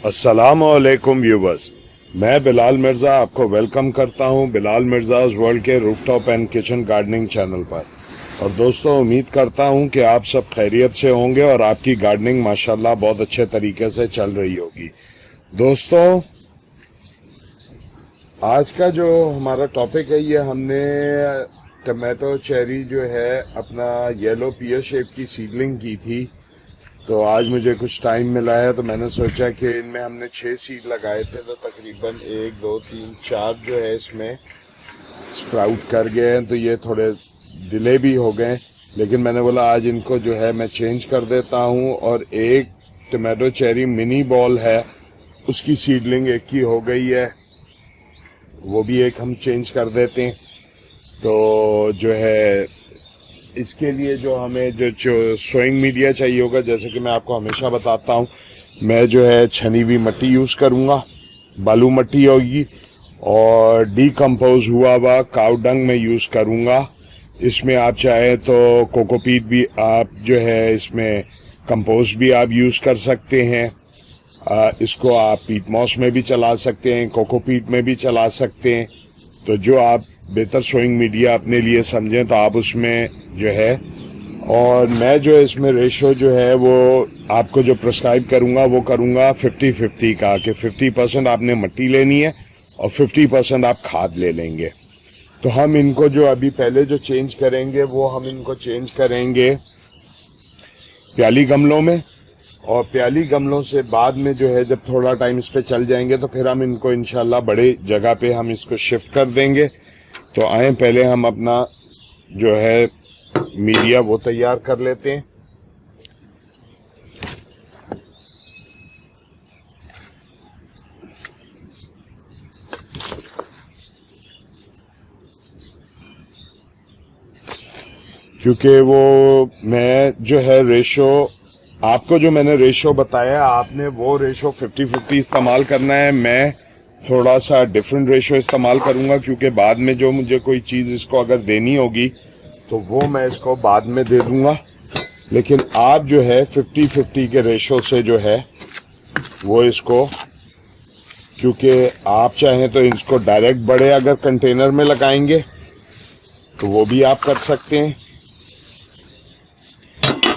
अस्सलामुअलैकुम व्यूवर्स, मैं बिलाल मिर्ज़ा आपको वेलकम करता हूं बिलाल मिर्ज़ाज़ वर्ल्ड के rooftop and kitchen gardening channel पर। और दोस्तों, उम्मीद करता हूं कि आप सब खैरियत से होंगे और आपकी गार्डनिंग माशाल्लाह बहुत अच्छे तरीके से चल रही होगी। दोस्तों, आज का जो हमारा टॉपिक है, ये हमने टमाटो चेरी जो है अपना येलो पीयर शेप की सीडलिंग की थी। तो आज मुझे कुछ टाइम मिला है तो मैंने सोचा कि इनमें हमने 6 सीड लगाए थे, तो तकरीबन 1 2 3 4 जो है इसमें स्प्राउट कर गए हैं। तो ये थोड़े डिले भी हो गए, लेकिन मैंने बोला आज इनको जो है मैं चेंज कर देता हूँ। और एक टमाटो चेरी मिनी बॉल है, उसकी सीडलिंग एक की हो गई है, वो भी एक हम चेंज कर देते हैं। तो जो है इसके लिए जो हमें जो सोइंग मीडिया चाहिए होगा, जैसे कि मैं आपको हमेशा बताता हूँ, मैं जो है छनी हुई मिट्टी यूज़ करूँगा, बालू मिट्टी होगी, और डीकम्पोज हुआ काउ डंग में यूज़ करूँगा। इसमें आप चाहे तो कोकोपीट भी आप जो है इसमें कंपोस्ट भी आप यूज़ कर सकते हैं। इसको आप पीट मॉस में भी चला सकते हैं, कोकोपीट में भी चला सकते हैं। तो जो आप बेहतर सोइंग मीडिया अपने लिए समझें तो आप उसमें जो है। और मैं जो इसमें रेशो जो है वो आपको जो प्रिस्क्राइब करूँगा वो करूँगा 50-50 का, कि 50% आपने मिट्टी लेनी है और 50% आप खाद ले लेंगे। तो हम इनको जो अभी पहले जो चेंज करेंगे वो हम इनको चेंज करेंगे प्याली गमलों में, और प्याली गमलों से बाद में जो है जब थोड़ा टाइम इस पे चल जाएंगे तो फिर हम इनको इंशाल्लाह बड़े जगह पे हम इसको शिफ्ट कर देंगे। तो आए पहले हम अपना जो है मीडिया वो तैयार कर लेते हैं। क्योंकि वो मैं जो है रेशो आपको जो मैंने रेशो बताया, आपने वो रेशो 50-50 इस्तेमाल करना है। मैं थोड़ा सा डिफरेंट रेशो इस्तेमाल करूंगा, क्योंकि बाद में जो मुझे कोई चीज़ इसको अगर देनी होगी तो वो मैं इसको बाद में दे दूंगा। लेकिन आप जो है 50-50 के रेशो से जो है वो इसको, क्योंकि आप चाहें तो इसको डायरेक्ट बड़े अगर कंटेनर में लगाएंगे तो वो भी आप कर सकते हैं,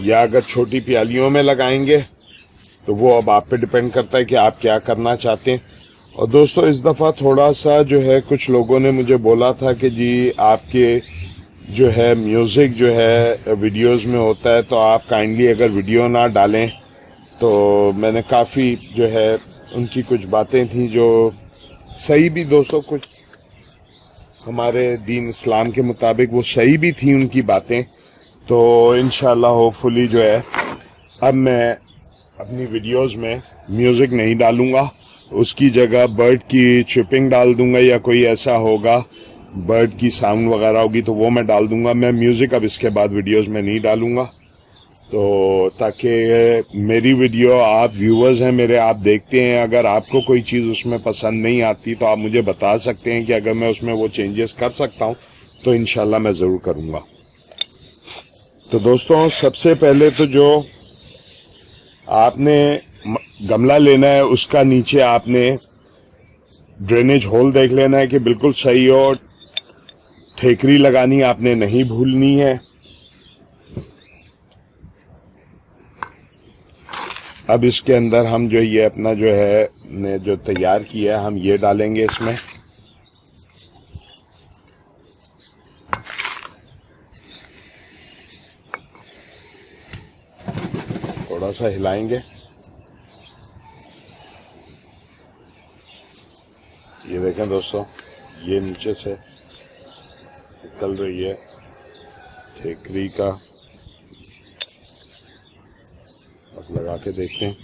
या अगर छोटी प्यालियों में लगाएंगे तो वो अब आप पे डिपेंड करता है कि आप क्या करना चाहते हैं। और दोस्तों, इस दफ़ा थोड़ा सा जो है कुछ लोगों ने मुझे बोला था कि जी आपके जो है म्यूज़िक जो है वीडियोस में होता है, तो आप काइंडली अगर वीडियो ना डालें। तो मैंने काफ़ी जो है उनकी कुछ बातें थी जो सही भी, दोस्तों कुछ हमारे दीन इस्लाम के मुताबिक वो सही भी थी उनकी बातें। तो इंशाल्लाह होपफुली जो है अब मैं अपनी वीडियोस में म्यूज़िक नहीं डालूंगा, उसकी जगह बर्ड की चिपिंग डाल दूंगा, या कोई ऐसा होगा बर्ड की साउंड वगैरह होगी तो वो मैं डाल दूंगा। मैं म्यूज़िक अब इसके बाद वीडियोस में नहीं डालूंगा, तो ताकि मेरी वीडियो आप व्यूअर्स हैं मेरे, आप देखते हैं, अगर आपको कोई चीज़ उसमें पसंद नहीं आती तो आप मुझे बता सकते हैं कि अगर मैं उसमें वो चेंजेस कर सकता हूँ तो इंशाल्लाह मैं ज़रूर करूँगा। तो दोस्तों, सबसे पहले तो जो आपने गमला लेना है उसका नीचे आपने ड्रेनेज होल देख लेना है कि बिल्कुल सही हो। ठेकरी लगानी आपने नहीं भूलनी है। अब इसके अंदर हम जो ये अपना जो है ने जो तैयार किया है हम ये डालेंगे इसमें। थोड़ा सा हिलाएंगे। ये देखें दोस्तों, ये नीचे से निकल रही है ठेकरी का। अब लगा के देखते हैं।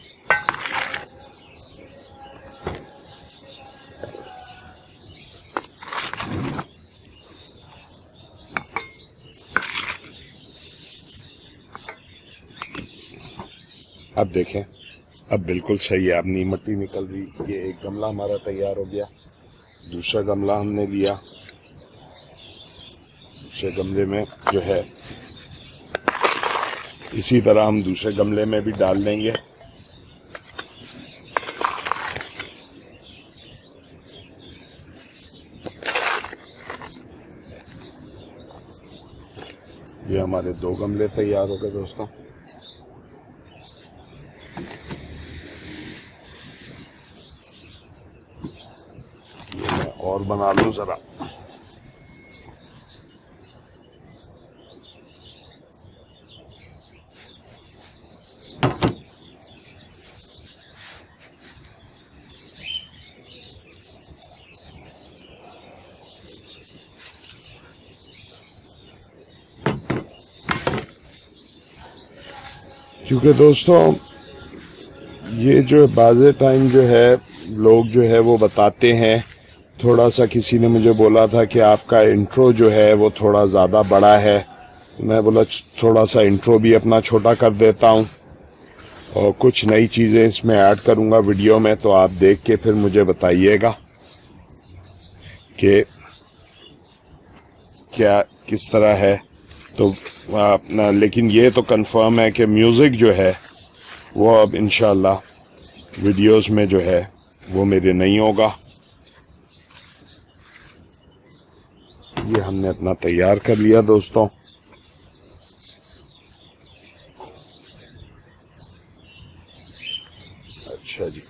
अब देखें, अब बिल्कुल सही है, अब नी मट्टी निकल रही। ये एक गमला हमारा तैयार हो गया। दूसरा गमला हमने लिया। दूसरे गमले में जो है इसी तरह हम दूसरे गमले में भी डाल लेंगे। ये हमारे 2 गमले तैयार हो गए दोस्तों। ये मैं और बना लूं जरा। क्योंकि दोस्तों ये जो बाज़े टाइम जो है लोग जो है वो बताते हैं, थोड़ा सा किसी ने मुझे बोला था कि आपका इंट्रो जो है वो थोड़ा ज़्यादा बड़ा है। मैं बोला थोड़ा सा इंट्रो भी अपना छोटा कर देता हूँ और कुछ नई चीज़ें इसमें ऐड करूँगा वीडियो में, तो आप देख के फिर मुझे बताइएगा कि क्या किस तरह है। तो अपना लेकिन ये तो कंफर्म है कि म्यूज़िक जो है वो अब इंशाल्लाह वीडियोस में जो है वो मेरे नहीं होगा। ये हमने अपना तैयार कर लिया दोस्तों। अच्छा जी,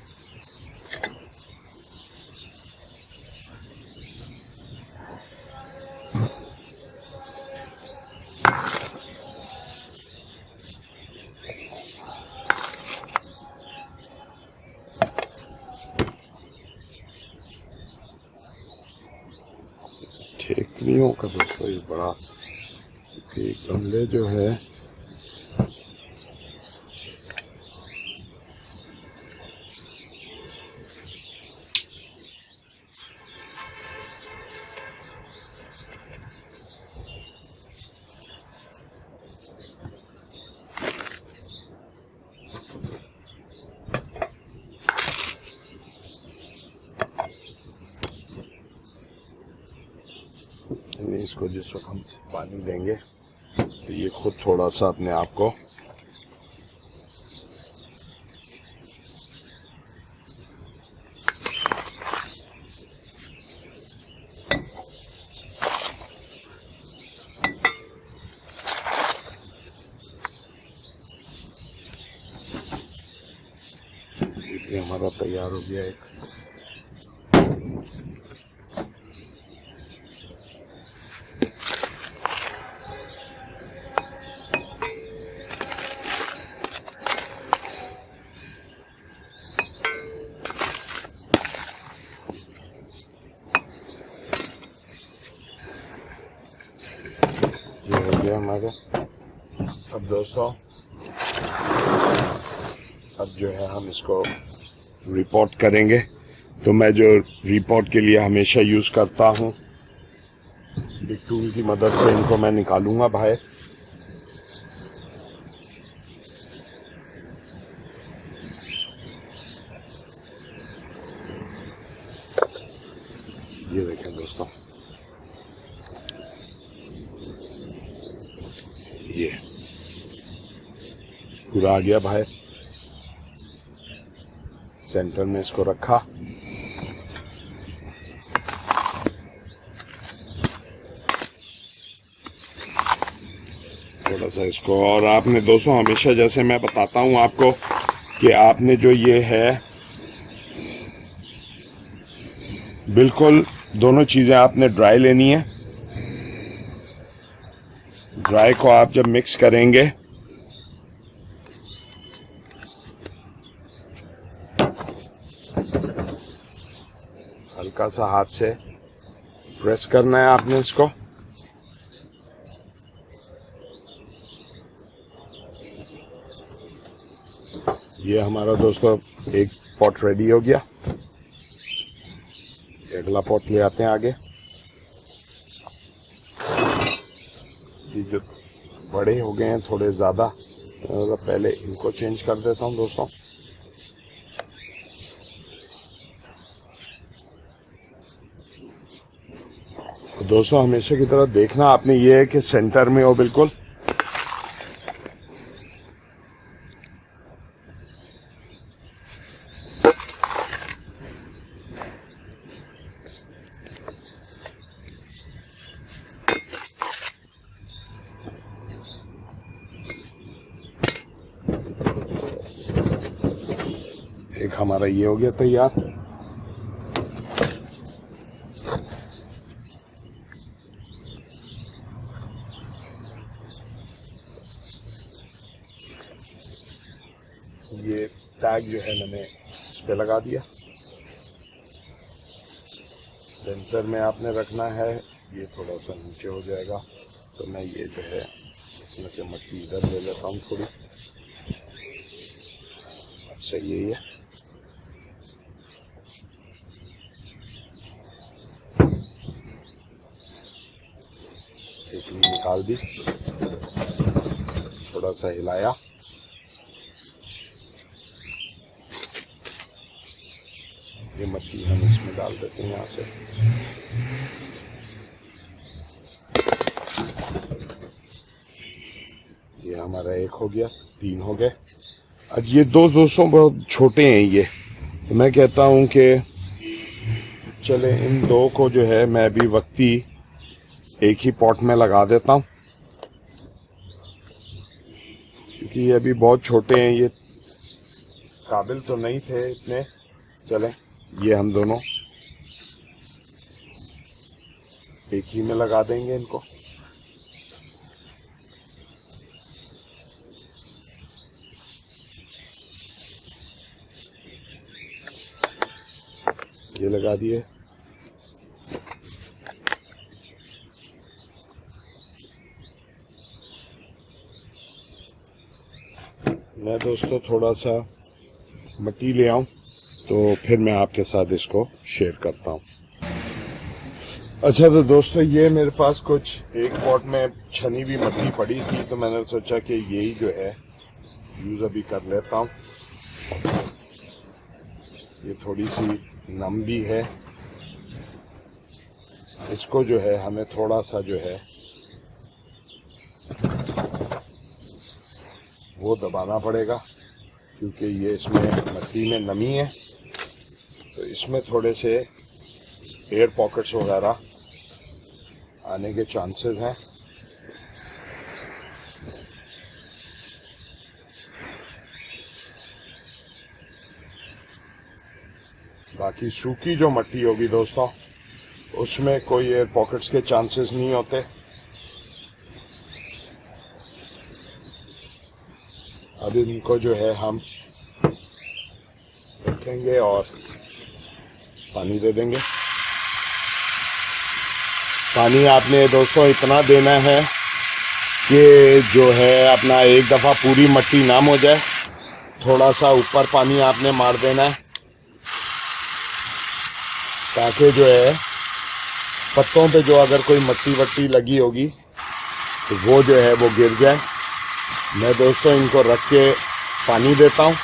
ठेकरियों का दोस्तों ये बड़ा गमले जो है इसको जिस वक्त हम पानी देंगे तो ये खुद थोड़ा सा अपने आप को ये हमारा तैयार हो गया एक। ये हो गया हमारा। अब दोस्तों अब जो है हम इसको रिपोर्ट करेंगे। तो मैं जो रिपोर्ट के लिए हमेशा यूज़ करता हूँ, बिग टूल की मदद से इनको मैं निकालूंगा बाहर। ये देखें दोस्तों, ये पूरा आ गया बाहर। सेंटर में इसको रखा। थोड़ा सा इसको, और आपने दोस्तों हमेशा जैसे मैं बताता हूँ आपको कि आपने जो ये है बिल्कुल दोनों चीज़ें आपने ड्राई लेनी है। ड्राई को आप जब मिक्स करेंगे हल्का सा हाथ से प्रेस करना है आपने इसको। ये हमारा दोस्तों एक पॉट रेडी हो गया। अगला पॉट ले आते हैं आगे। ये जो बड़े हो गए हैं थोड़े ज़्यादा, तो पहले इनको चेंज कर देता हूँ दोस्तों। तो दोस्तों हमेशा की तरह देखना आपने ये है कि सेंटर में हो बिल्कुल। एक हमारा ये हो गया तैयार। ये टैग जो है मैंने इस पे लगा दिया। सेंटर में आपने रखना है, ये थोड़ा सा नीचे हो जाएगा, तो मैं ये जो है इसमें से मट्टी इधर ले लेता हूँ थोड़ी। अच्छा यही है। एक निकाल दी, थोड़ा सा हिलाया, ये मट्टी हम इसमें डाल देते हैं यहाँ से। ये हमारा एक हो गया, 3 हो गए। अब ये दो दोस्तों बहुत छोटे हैं ये, तो मैं कहता हूँ कि चले इन 2 को जो है मैं अभी वक्ती एक ही पॉट में लगा देता हूँ, क्योंकि ये अभी बहुत छोटे हैं, ये काबिल तो नहीं थे इतने। चलें ये हम दोनों एक ही में लगा देंगे इनको। ये लगा दिए। मैं दोस्तों थोड़ा सा मिट्टी ले आऊं तो फिर मैं आपके साथ इसको शेयर करता हूं। अच्छा तो दोस्तों ये मेरे पास कुछ एक पॉट में छनी हुई मिट्टी पड़ी थी, तो मैंने सोचा कि यही जो है यूज अभी कर लेता हूं। ये थोड़ी सी नम भी है, इसको जो है हमें थोड़ा सा जो है वो दबाना पड़ेगा, क्योंकि ये इसमें मिट्टी में नमी है, तो इसमें थोड़े से एयर पॉकेट्स वगैरह आने के चांसेस हैं। बाकी सूखी जो मिट्टी होगी दोस्तों उसमें कोई एयर पॉकेट्स के चांसेस नहीं होते। अब इनको जो है हम रखेंगे और पानी दे देंगे। पानी आपने दोस्तों इतना देना है कि जो है अपना एक दफ़ा पूरी मिट्टी नम हो जाए, थोड़ा सा ऊपर पानी आपने मार देना है, ताकि जो है पत्तों पे जो अगर कोई मिट्टी वट्टी लगी होगी तो वो जो है वो गिर जाए। मैं दोस्तों इनको रख के पानी देता हूँ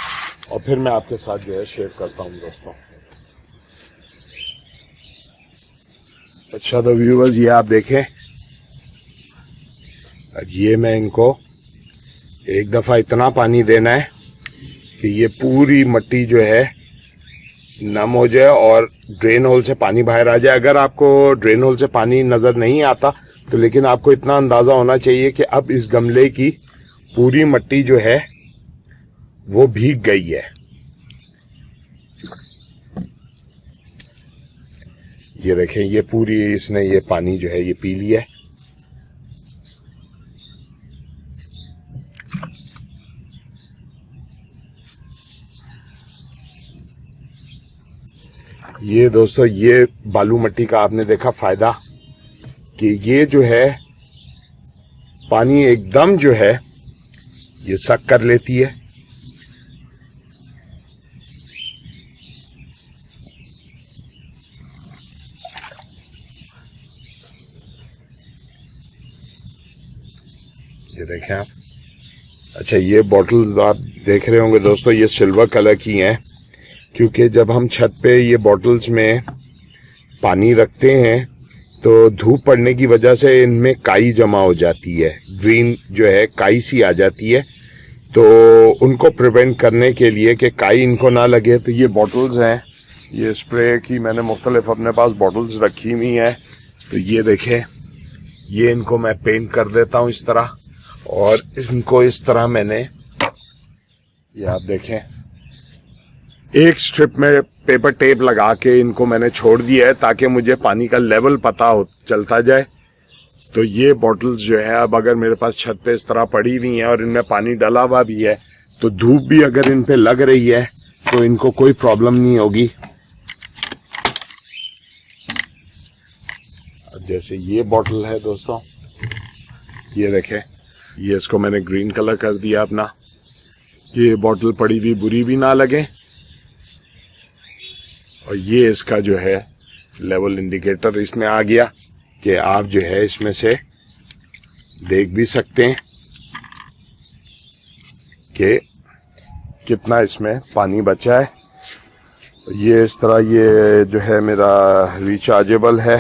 और फिर मैं आपके साथ जो है शेयर करता हूँ दोस्तों। अच्छा तो व्यूअर्स ये आप देखें, ये मैं इनको एक दफ़ा इतना पानी देना है कि ये पूरी मिट्टी जो है नम हो जाए और ड्रेन होल से पानी बाहर आ जाए। अगर आपको ड्रेन होल से पानी नज़र नहीं आता तो लेकिन आपको इतना अंदाज़ा होना चाहिए कि अब इस गमले की पूरी मिट्टी जो है वो भीग गई है। ये देखें, ये पूरी इसने ये पानी जो है ये पी लिया है। ये दोस्तों, ये बालू मट्टी का आपने देखा फायदा कि ये जो है पानी एकदम जो है ये सक कर लेती है। ये देखें आप। अच्छा, ये बॉटल्स आप देख रहे होंगे दोस्तों, ये सिल्वर कलर की हैं, क्योंकि जब हम छत पे ये बॉटल्स में पानी रखते हैं तो धूप पड़ने की वजह से इनमें काई जमा हो जाती है, ग्रीन जो है काई सी आ जाती है। तो उनको प्रिवेंट करने के लिए कि काई इनको ना लगे, तो ये बॉटल्स हैं, ये स्प्रे की मैंने मुख्तलिफ अपने पास बॉटल्स रखी हुई हैं। तो ये देखें, ये इनको मैं पेंट कर देता हूँ इस तरह, और इनको इस तरह मैंने, ये आप देखें, एक स्ट्रिप में पेपर टेप लगा के इनको मैंने छोड़ दिया है ताकि मुझे पानी का लेवल पता हो चलता जाए। तो ये बॉटल्स जो है अब अगर मेरे पास छत पे इस तरह पड़ी हुई हैं और इनमें पानी डाला हुआ भी है, तो धूप भी अगर इन पे लग रही है तो इनको कोई प्रॉब्लम नहीं होगी। अब जैसे ये बॉटल है दोस्तों, ये देखें, ये इसको मैंने ग्रीन कलर कर दिया अपना, ये बॉटल पड़ी हुई बुरी भी ना लगे। और ये इसका जो है लेवल इंडिकेटर इसमें आ गया कि आप जो है इसमें से देख भी सकते हैं कि कितना इसमें पानी बचा है। ये इस तरह ये जो है मेरा रिचार्जेबल है,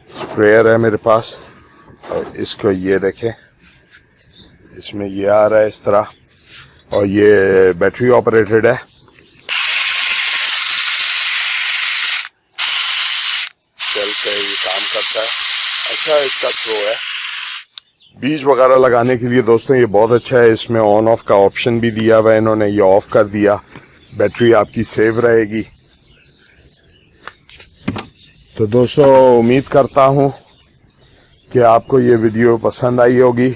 स्प्रेयर है मेरे पास, और इसको ये देखें, इसमें ये आ रहा है इस तरह, और ये बैटरी ऑपरेटेड है। चल के ये काम करता है। अच्छा इसका थ्रो है, बीज वगैरह लगाने के लिए दोस्तों ये बहुत अच्छा है। इसमें ऑन ऑफ का ऑप्शन भी दिया हुआ है इन्होंने, ये ऑफ कर दिया, बैटरी आपकी सेव रहेगी। तो दोस्तों उम्मीद करता हूँ कि आपको ये वीडियो पसंद आई होगी।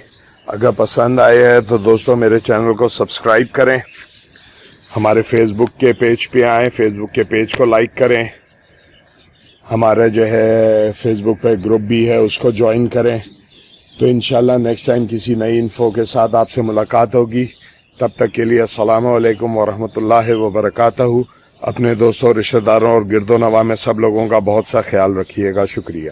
अगर पसंद आए है तो दोस्तों मेरे चैनल को सब्सक्राइब करें, हमारे फेसबुक के पेज पे आएँ, फेसबुक के पेज को लाइक करें, हमारा जो है फेसबुक पे ग्रुप भी है उसको ज्वाइन करें। तो इंशाल्लाह नेक्स्ट टाइम किसी नई इन्फो के साथ आपसे मुलाकात होगी। तब तक के लिए अस्सलामु अलैकुम व रहमतुल्लाहि व बरकातहू। अपने दोस्तों, रिश्तेदारों और गिरदो नवा में सब लोगों का बहुत सा ख्याल रखिएगा। शुक्रिया।